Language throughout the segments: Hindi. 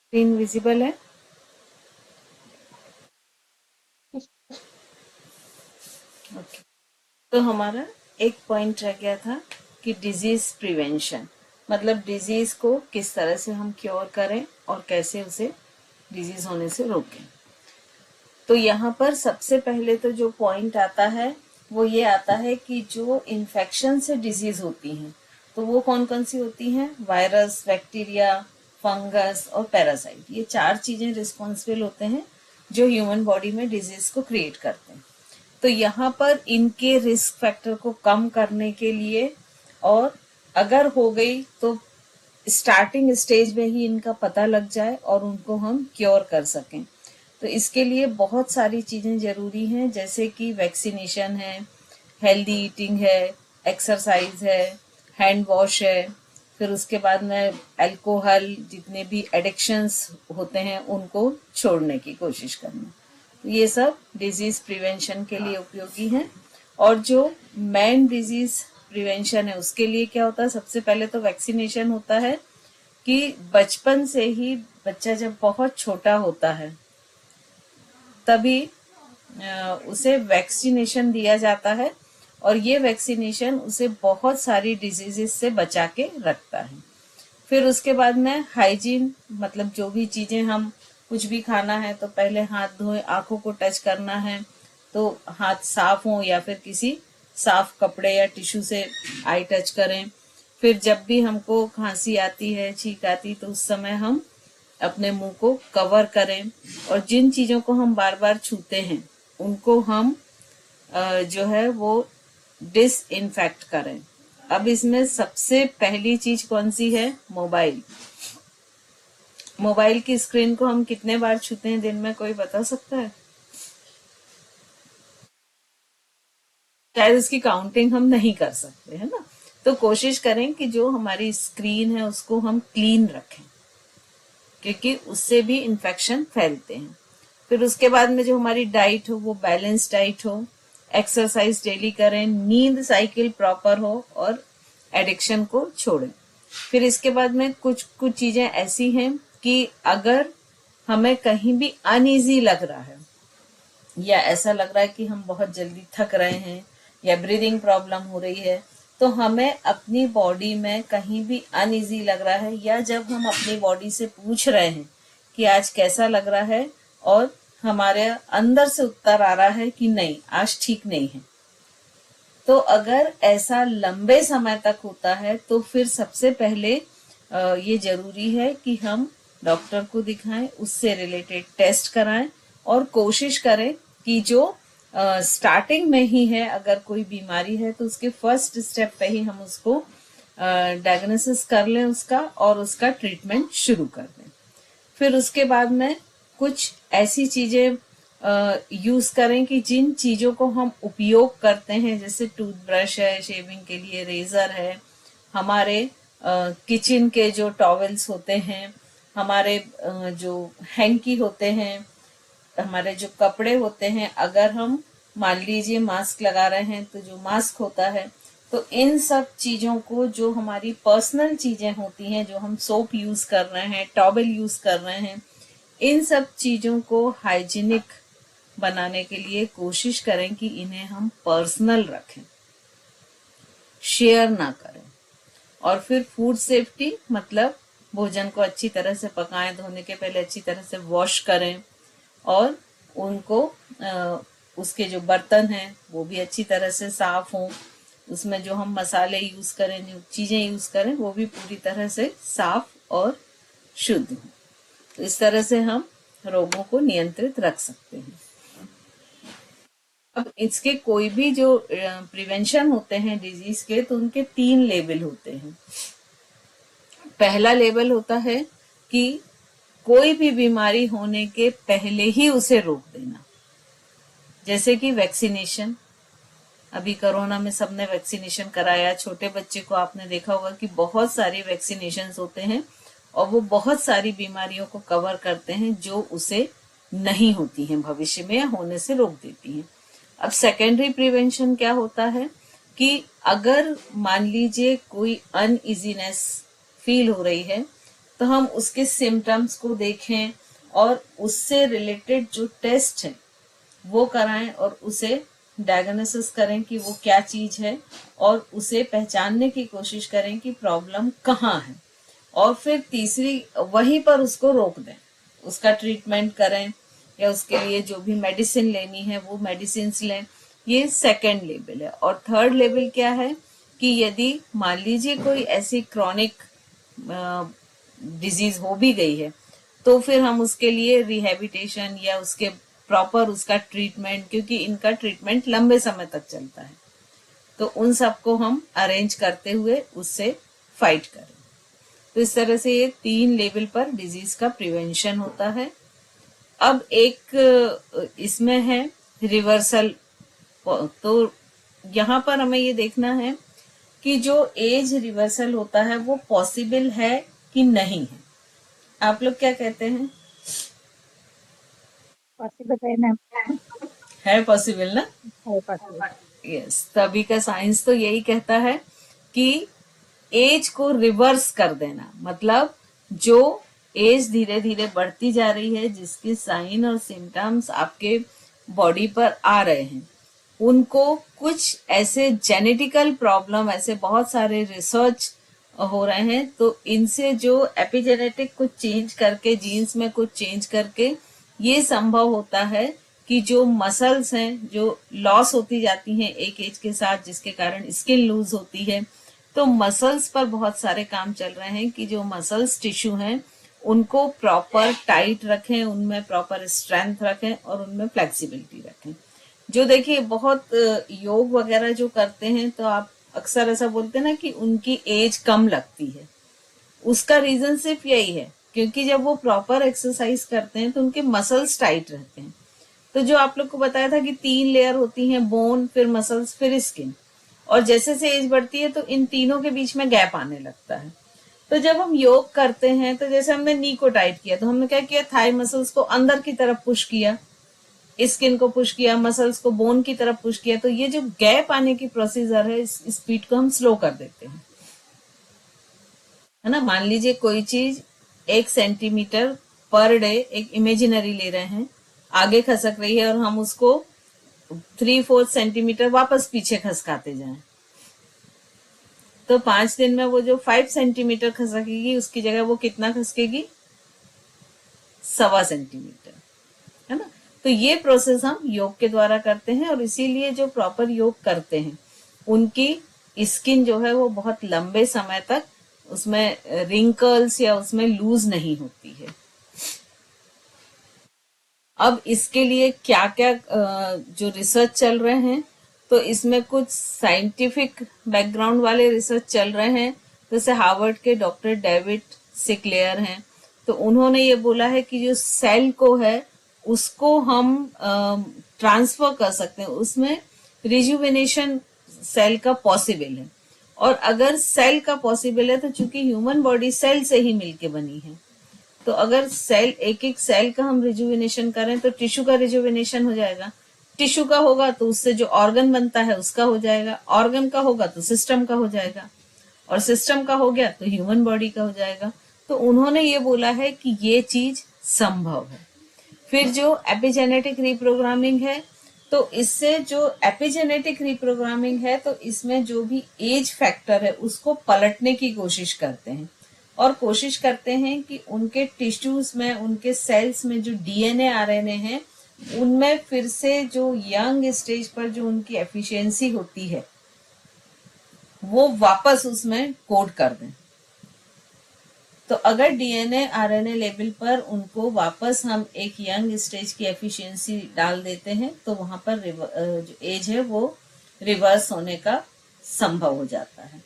स्क्रीन विजिबल है? ओके। तो हमारा एक पॉइंट रह गया था कि डिजीज प्रिवेंशन, मतलब डिजीज को किस तरह से हम क्योर करें और कैसे उसे डिजीज होने से रोकें। तो यहाँ पर सबसे पहले तो जो पॉइंट आता है वो ये आता है कि जो इन्फेक्शन से डिजीज होती हैं तो वो कौन कौन सी होती हैं? वायरस, बैक्टीरिया, फंगस और पैरासाइट। ये 4 चीजें रिस्पॉन्सिबल होते हैं जो ह्यूमन बॉडी में डिजीज को क्रिएट करते हैं। तो यहाँ पर इनके रिस्क फैक्टर को कम करने के लिए, और अगर हो गई तो स्टार्टिंग स्टेज में ही इनका पता लग जाए और उनको हम क्योर कर सकें, तो इसके लिए बहुत सारी चीजें जरूरी हैं, जैसे कि वैक्सीनेशन है, हेल्दी ईटिंग है, एक्सरसाइज है, हैंड वॉश है, फिर उसके बाद में अल्कोहल, जितने भी एडिक्शंस होते हैं उनको छोड़ने की कोशिश करना। तो ये सब डिजीज प्रिवेंशन के लिए उपयोगी है। और जो मेन डिजीज प्रिवेंशन है उसके लिए क्या होता है? सबसे पहले तो वैक्सीनेशन होता है कि बचपन से ही बच्चा जब बहुत छोटा होता है तभी उसे वैक्सीनेशन दिया जाता है, और ये वैक्सीनेशन उसे बहुत सारी डिजीजेस से बचा के रखता है। फिर उसके बाद में हाइजीन, मतलब जो भी चीजें हम कुछ भी खाना है तो पहले हाथ धोए, आंखों को टच करना है तो हाथ साफ हो या फिर किसी साफ कपड़े या टिश्यू से आई टच करें। फिर जब भी हमको खांसी आती है, छींक आती, तो उस समय हम अपने मुंह को कवर करें, और जिन चीजों को हम बार बार छूते हैं उनको हम जो है वो डिसइंफेक्ट करें। अब इसमें सबसे पहली चीज कौन सी है? मोबाइल। मोबाइल की स्क्रीन को हम कितने बार छूते हैं दिन में, कोई बता सकता है? शायद इसकी काउंटिंग हम नहीं कर सकते, है ना। तो कोशिश करें कि जो हमारी स्क्रीन है उसको हम क्लीन रखें, क्योंकि उससे भी इन्फेक्शन फैलते हैं। फिर उसके बाद में जो हमारी डाइट हो वो बैलेंस डाइट हो, एक्सरसाइज डेली करें, नींद साइकिल प्रॉपर हो, और एडिक्शन को छोड़ें। फिर इसके बाद में कुछ कुछ चीजें ऐसी हैं कि अगर हमें कहीं भी अनईजी लग रहा है या ऐसा लग रहा है कि हम बहुत जल्दी थक रहे हैं या ब्रीदिंग प्रॉब्लम हो रही है, तो हमें अपनी बॉडी में कहीं भी अनईजी लग रहा है, या जब हम अपनी बॉडी से पूछ रहे हैं कि आज कैसा लग रहा है, और हमारे अंदर से उत्तर आ रहा है कि नहीं, आज ठीक नहीं है, तो अगर ऐसा लंबे समय तक होता है तो फिर सबसे पहले ये जरूरी है कि हम डॉक्टर को दिखाएं, उससे रिलेटेड टेस्ट कराएं, और कोशिश करें कि जो स्टार्टिंग में ही है, अगर कोई बीमारी है तो उसके फर्स्ट स्टेप पे ही हम उसको डायग्नोसिस कर लें उसका, और उसका ट्रीटमेंट शुरू कर दें। फिर उसके बाद में कुछ ऐसी चीजें यूज करें कि जिन चीजों को हम उपयोग करते हैं, जैसे टूथब्रश है, शेविंग के लिए रेजर है, हमारे किचन के जो टॉवेल्स होते हैं, हमारे जो हैंकी होते हैं, हमारे जो कपड़े होते हैं, अगर हम मान लीजिए मास्क लगा रहे हैं तो जो मास्क होता है, तो इन सब चीजों को, जो हमारी पर्सनल चीजें होती हैं, जो हम सोप यूज कर रहे हैं, टॉवेल यूज कर रहे हैं, इन सब चीजों को हाइजीनिक बनाने के लिए कोशिश करें कि इन्हें हम पर्सनल रखें, शेयर ना करें। और फिर फूड सेफ्टी, मतलब भोजन को अच्छी तरह से पकाएं, धोने के पहले अच्छी तरह से वॉश करें, और उनको उसके जो बर्तन हैं वो भी अच्छी तरह से साफ हों, उसमें जो हम मसाले यूज करें, जो चीजें यूज करें, वो भी पूरी तरह से साफ और शुद्ध हों। तो इस तरह से हम रोगों को नियंत्रित रख सकते हैं। अब इसके कोई भी जो प्रिवेंशन होते हैं डिजीज के, तो उनके 3 लेवल होते हैं। पहला लेवल होता है कि कोई भी बीमारी होने के पहले ही उसे रोक देना, जैसे कि वैक्सीनेशन। अभी कोरोना में सबने वैक्सीनेशन कराया, छोटे बच्चे को आपने देखा होगा कि बहुत सारी वैक्सीनेशन होते हैं, और वो बहुत सारी बीमारियों को कवर करते हैं जो उसे नहीं होती हैं भविष्य में, या होने से रोक देती हैं। अब सेकेंडरी प्रिवेंशन क्या होता है कि अगर मान लीजिए कोई अनइजीनेस फील हो रही है तो हम उसके सिम्टम्स को देखें और उससे रिलेटेड जो टेस्ट है वो कराएं और उसे डायग्नोसिस करें कि वो क्या चीज है और उसे पहचानने की कोशिश करें कि प्रॉब्लम कहाँ है, और फिर तीसरी वहीं पर उसको रोक दें, उसका ट्रीटमेंट करें या उसके लिए जो भी मेडिसिन लेनी है वो मेडिसिन लें। ये सेकेंड लेवल है। और थर्ड लेवल क्या है कि यदि मान लीजिए कोई ऐसी क्रॉनिक डिजीज हो भी गई है तो फिर हम उसके लिए रिहेबिटेशन या उसके प्रॉपर उसका ट्रीटमेंट, क्योंकि इनका ट्रीटमेंट लंबे समय तक चलता है, तो उन सबको हम अरेंज करते हुए उससे फाइट करें। तो इस तरह से ये 3 लेवल पर डिजीज का प्रिवेंशन होता है। अब एक इसमें है रिवर्सल। तो यहाँ पर हमें ये देखना है कि जो एज रिवर्सल होता है वो पॉसिबल है कि नहीं है। आप लोग क्या कहते हैं? पॉसिबल है ना? है पॉसिबल ना? है पॉसिबल। यस, तभी का साइंस तो यही कहता है कि एज को रिवर्स कर देना, मतलब जो एज धीरे धीरे बढ़ती जा रही है, जिसके साइन और सिम्टम्स आपके बॉडी पर आ रहे हैं, उनको कुछ ऐसे जेनेटिकल प्रॉब्लम, ऐसे बहुत सारे रिसर्च हो रहे हैं, तो इनसे जो एपिजेनेटिक कुछ चेंज करके, जीन्स में कुछ चेंज करके ये संभव होता है कि जो मसल्स हैं जो लॉस होती जाती हैं एक एज के साथ, जिसके कारण स्किन लूज होती है, तो मसल्स पर बहुत सारे काम चल रहे हैं कि जो मसल्स टिश्यू हैं उनको प्रॉपर टाइट रखें, उनमें प्रॉपर स्ट्रेंथ रखें और उनमें फ्लेक्सिबिलिटी रखें। जो देखिए बहुत योग वगैरह जो करते हैं तो आप अक्सर ऐसा बोलते हैं ना कि उनकी एज कम लगती है। उसका रीजन सिर्फ यही है क्योंकि जब वो प्रॉपर एक्सरसाइज करते हैं तो उनके मसल्स टाइट रहते हैं। तो जो आप लोग को बताया था कि 3 लेयर होती हैं, बोन, फिर मसल्स, फिर स्किन, और जैसे जैसे एज बढ़ती है तो इन तीनों के बीच में गैप आने लगता है। तो जब हम योग करते हैं तो जैसे हमने नी को टाइट किया तो हमने क्या किया, थाई मसल्स को अंदर की तरफ पुश किया, स्किन को पुश किया, मसल्स को बोन की तरफ पुश किया, तो ये जो गैप आने की प्रोसीजर है, इस स्पीड को हम स्लो कर देते हैं, है ना। मान लीजिए कोई चीज 1 सेंटीमीटर पर डे एक इमेजिनरी ले रहे हैं, आगे खसक रही है और हम उसको 3/4 सेंटीमीटर वापस पीछे खसकाते जाएं, तो 5 दिन में वो जो 5 सेंटीमीटर खसकेगी उसकी जगह वो कितना खसकेगी, 1.25 सेंटीमीटर, है ना। तो ये प्रोसेस हम योग के द्वारा करते हैं और इसीलिए जो प्रॉपर योग करते हैं उनकी स्किन जो है वो बहुत लंबे समय तक उसमें रिंकल्स या उसमें लूज नहीं होती है। अब इसके लिए क्या क्या जो रिसर्च चल रहे हैं, तो इसमें कुछ साइंटिफिक बैकग्राउंड वाले रिसर्च चल रहे हैं। जैसे हार्वर्ड के डॉक्टर डेविड सिक्लेयर हैं, तो उन्होंने ये बोला है कि जो सेल को है उसको हम ट्रांसफर कर सकते हैं, उसमें रिजुविनेशन सेल का पॉसिबल है। और अगर सेल का पॉसिबल है तो चूंकि ह्यूमन बॉडी सेल से ही मिलके बनी है, तो अगर सेल, एक एक सेल का हम रिजुविनेशन करें तो टिश्यू का रिजुविनेशन हो जाएगा, टिश्यू का होगा तो उससे जो ऑर्गन बनता है उसका हो जाएगा, ऑर्गन का होगा तो सिस्टम का हो जाएगा, और सिस्टम का हो गया तो ह्यूमन बॉडी का हो जाएगा। तो उन्होंने ये बोला है कि ये चीज संभव है। फिर जो एपिजेनेटिक रिप्रोग्रामिंग है, तो इससे जो एपिजेनेटिक रिप्रोग्रामिंग है तो इसमें जो भी एज फैक्टर है उसको पलटने की कोशिश करते हैं और कोशिश करते हैं कि उनके टिश्यूज में, उनके सेल्स में जो डीएनए आरएनए हैं उनमें फिर से जो यंग स्टेज पर जो उनकी एफिशिएंसी होती है वो वापस उसमें कोड कर दें। तो अगर डीएनए आरएनए लेवल पर उनको वापस हम एक यंग स्टेज की एफिशिएंसी डाल देते हैं तो वहां पर जो एज है वो रिवर्स होने का संभव हो जाता है।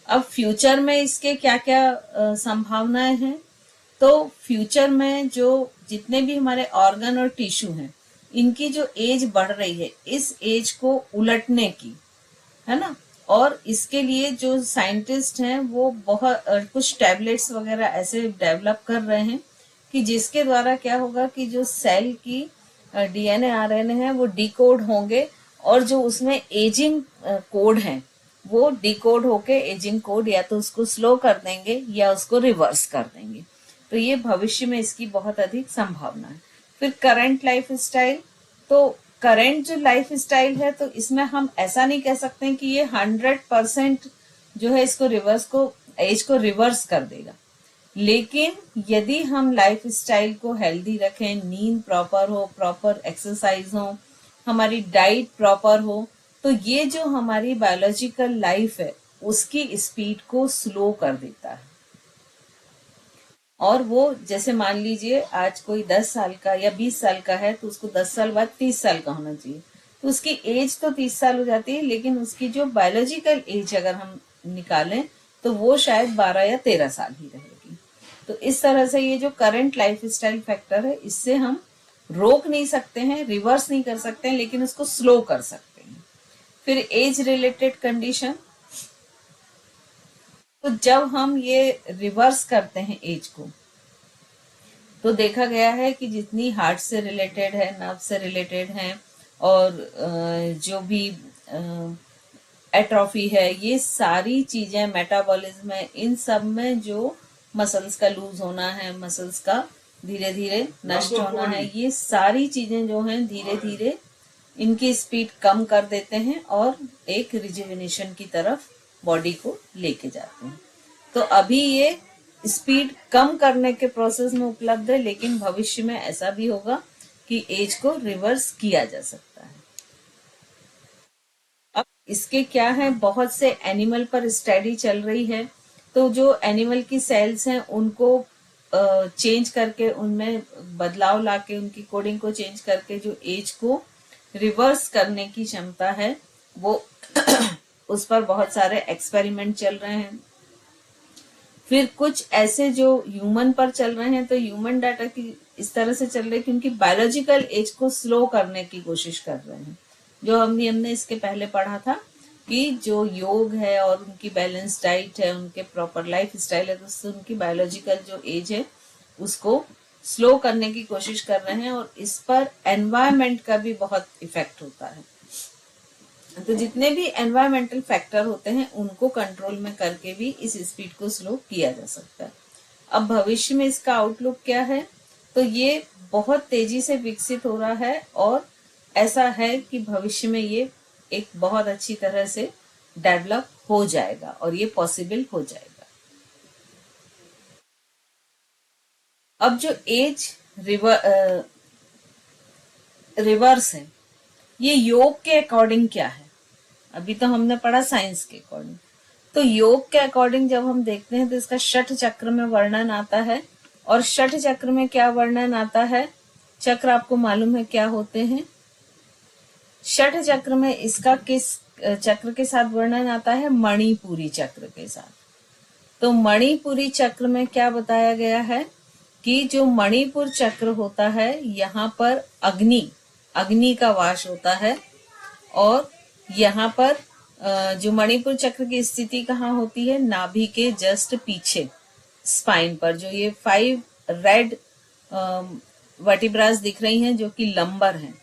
अब फ्यूचर में इसके क्या क्या संभावनाएं हैं, तो फ्यूचर में जो जितने भी हमारे ऑर्गन और टिश्यू हैं इनकी जो एज बढ़ रही है, इस एज को उलटने की, है ना। और इसके लिए जो साइंटिस्ट हैं वो बहुत कुछ टैबलेट्स वगैरह ऐसे डेवलप कर रहे हैं कि जिसके द्वारा क्या होगा कि जो सेल की डीएनए आरएनए है वो डिकोड होंगे और जो उसमें एजिंग कोड है वो डिकोड होके एजिंग कोड या तो उसको स्लो कर देंगे या उसको रिवर्स कर देंगे। तो ये भविष्य में इसकी बहुत अधिक संभावना है। फिर करंट लाइफ स्टाइल, तो करंट जो लाइफ स्टाइल है तो इसमें हम ऐसा नहीं कह सकते कि ये 100% जो है इसको रिवर्स को एज को रिवर्स कर देगा, लेकिन यदि हम लाइफ स्टाइल को हेल्दी रखें, नींद प्रॉपर हो, प्रॉपर एक्सरसाइज हो, हमारी डाइट प्रॉपर हो, तो ये जो हमारी बायोलॉजिकल लाइफ है उसकी स्पीड को स्लो कर देता है। और वो जैसे मान लीजिए आज कोई 10 साल का या 20 साल का है तो उसको 10 साल बाद 30 साल का होना चाहिए, तो उसकी एज तो 30 साल हो जाती है, लेकिन उसकी जो बायोलॉजिकल एज अगर हम निकालें तो वो शायद 12 या 13 साल ही रहेगी। तो इस तरह से ये जो करंट लाइफ स्टाइल फैक्टर है इससे हम रोक नहीं सकते हैं, रिवर्स नहीं कर सकते हैं, लेकिन उसको स्लो कर सकते हैं। फिर एज रिलेटेड कंडीशन, तो जब हम ये रिवर्स करते हैं एज को तो देखा गया है कि जितनी हार्ट से रिलेटेड है, नर्व से रिलेटेड है और जो भी एट्रोफी है, ये सारी चीजें, मेटाबॉलिज्म है, इन सब में जो मसल्स का लूज होना है, मसल्स का धीरे धीरे नष्ट होना है, ये सारी चीजें जो हैं धीरे धीरे इनकी स्पीड कम कर देते हैं और एक रिजुविनेशन की तरफ बॉडी को लेके जाते हैं। तो अभी ये स्पीड कम करने के प्रोसेस में उपलब्ध है, लेकिन भविष्य में ऐसा भी होगा कि एज को रिवर्स किया जा सकता है। अब इसके क्या है, बहुत से एनिमल पर स्टडी चल रही है, तो जो एनिमल की सेल्स हैं उनको चेंज करके, उनमें बदलाव लाके, उनकी कोडिंग को चेंज करके जो एज को रिवर्स करने की क्षमता है वो उस पर बहुत सारे एक्सपेरिमेंट चल रहे हैं। फिर कुछ ऐसे जो ह्यूमन पर चल रहे हैं, तो ह्यूमन डाटा की इस तरह से चल रहे हैं कि उनकी बायोलॉजिकल एज को स्लो करने की कोशिश कर रहे हैं। जो हमने इसके पहले पढ़ा था कि जो योग है और उनकी बैलेंस डाइट है, उनके प्रॉपर लाइफ स्टाइल है, तो उससे उनकी बायोलॉजिकल जो एज है उसको स्लो करने की कोशिश कर रहे हैं। और इस पर एनवायरमेंट का भी बहुत इफेक्ट होता है। तो जितने भी एनवायरमेंटल फैक्टर होते हैं उनको कंट्रोल में करके भी इस स्पीड को स्लो किया जा सकता है। अब भविष्य में इसका आउटलुक क्या है, तो ये बहुत तेजी से विकसित हो रहा है और ऐसा है कि भविष्य में ये एक बहुत अच्छी तरह से डेवलप हो जाएगा और ये पॉसिबल हो जाएगा। अब जो एज रिवर्स है, ये योग के अकॉर्डिंग क्या है, अभी तो हमने पढ़ा साइंस के अकॉर्डिंग, तो योग के अकॉर्डिंग जब हम देखते हैं तो इसका षठ चक्र में वर्णन आता है। और षठ चक्र में क्या वर्णन आता है, चक्र आपको मालूम है क्या होते हैं? षठ चक्र में इसका किस चक्र के साथ वर्णन आता है? मणिपुरी चक्र के साथ। तो मणिपुरी चक्र में क्या बताया गया है कि जो मणिपुर चक्र होता है यहाँ पर अग्नि का वास होता है। और यहाँ पर जो मणिपुर चक्र की स्थिति कहाँ होती है? नाभि के जस्ट पीछे स्पाइन पर, जो ये 5 रेड वर्टिब्रास दिख रही हैं जो कि लंबर हैं,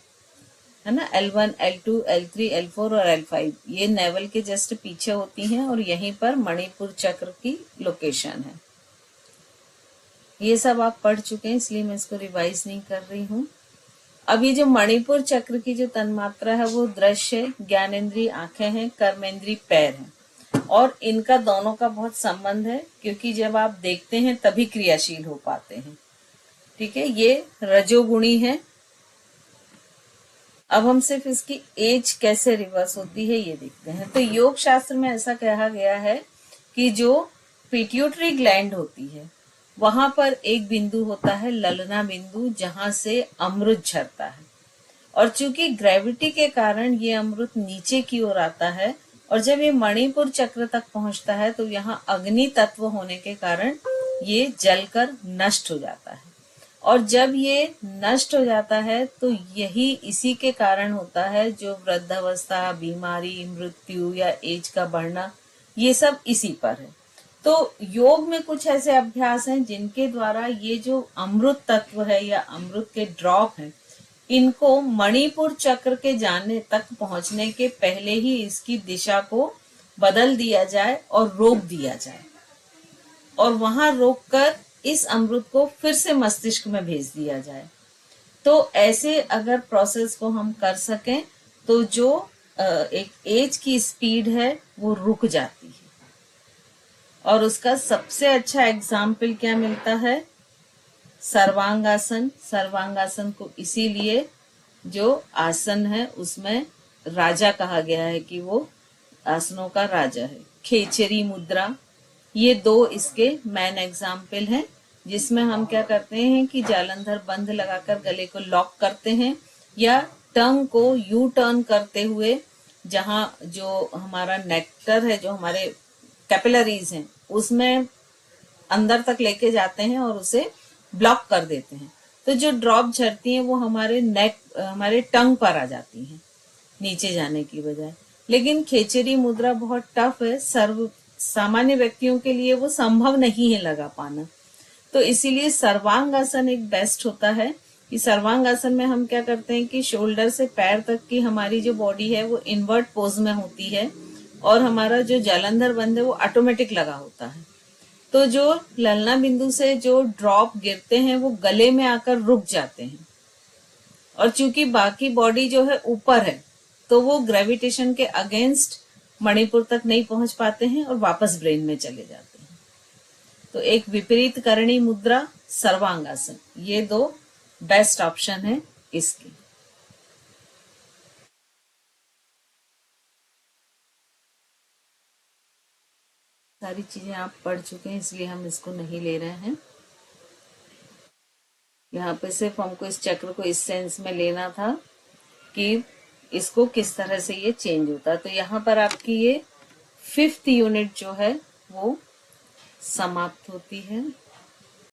है ना, L1, L2, L3, L4 और L5, ये नेवल के जस्ट पीछे होती हैं और यहीं पर मणिपुर चक्र की लोकेशन है। ये सब आप पढ़ चुके हैं इसलिए मैं इसको रिवाइज नहीं कर रही हूँ। अब ये जो मणिपुर चक्र की जो तन्मात्रा है वो दृश्य, ज्ञानेंद्रीय आंखें हैं, कर्मेंद्रीय पैर हैं और इनका दोनों का बहुत संबंध है, क्योंकि जब आप देखते हैं तभी क्रियाशील हो पाते हैं। ठीक है, ये रजोगुणी है। अब हम सिर्फ इसकी एज कैसे रिवर्स होती है ये देखते हैं। तो योग शास्त्र में ऐसा कहा गया है कि जो पिट्यूटरी ग्लैंड होती है वहां पर एक बिंदु होता है, ललना बिंदु, जहां से अमृत झरता है। और चूंकि ग्रेविटी के कारण ये अमृत नीचे की ओर आता है और जब ये मणिपुर चक्र तक पहुंचता है तो यहाँ अग्नि तत्व होने के कारण ये जलकर नष्ट हो जाता है। और जब ये नष्ट हो जाता है तो यही इसी के कारण होता है जो वृद्धावस्था, बीमारी, मृत्यु या एज का बढ़ना, ये सब इसी पर है। तो योग में कुछ ऐसे अभ्यास हैं जिनके द्वारा ये जो अमृत तत्व है या अमृत के ड्रॉप हैं, इनको मणिपुर चक्र के जाने तक पहुंचने के पहले ही इसकी दिशा को बदल दिया जाए और रोक दिया जाए, और वहां रोककर इस अमृत को फिर से मस्तिष्क में भेज दिया जाए। तो ऐसे अगर प्रोसेस को हम कर सकें तो जो एक एज की स्पीड है वो रुक जाती है। और उसका सबसे अच्छा एग्जाम्पल क्या मिलता है? सर्वांगासन। सर्वांगासन को इसीलिए जो आसन है उसमें राजा कहा गया है कि वो आसनों का राजा है। खेचरी मुद्रा, ये दो इसके मेन एग्जाम्पल हैं, जिसमें हम क्या करते हैं कि जालंधर बंद लगाकर गले को लॉक करते हैं, या टंग को यू टर्न करते हुए जहां जो हमारा नेक्टर है, जो हमारे कैपिलरीज हैं, उसमें अंदर तक लेके जाते हैं और उसे ब्लॉक कर देते हैं। तो जो ड्रॉप झरती हैं वो हमारे टंग पर आ जाती हैं नीचे जाने की बजाय। लेकिन खेचरी मुद्रा बहुत टफ है, सामान्य व्यक्तियों के लिए वो संभव नहीं है लगा पाना। तो इसीलिए सर्वांगासन एक बेस्ट होता है कि सर्वांगासन में हम क्या करते हैं कि शोल्डर से पैर तक की हमारी जो बॉडी है वो इन्वर्ट पोज में होती है, और हमारा जो जालंधर बंद है वो ऑटोमेटिक लगा होता है। तो जो ललना बिंदु से जो ड्रॉप गिरते हैं वो गले में आकर रुक जाते हैं, और चूंकि बाकी बॉडी जो है ऊपर है तो वो ग्रेविटेशन के अगेंस्ट मणिपुर तक नहीं पहुंच पाते हैं और वापस ब्रेन में चले जाते हैं। तो एक विपरीत करणी मुद्रा, सर्वांगासन, ये दो बेस्ट ऑप्शन है इसके। सारी चीजें आप पढ़ चुके हैं इसलिए हम इसको नहीं ले रहे हैं। यहाँ पे सिर्फ हमको इस चक्र को इस सेंस में लेना था कि इसको किस तरह से ये चेंज होता है। तो यहाँ पर आपकी ये 5th यूनिट जो है वो समाप्त होती है।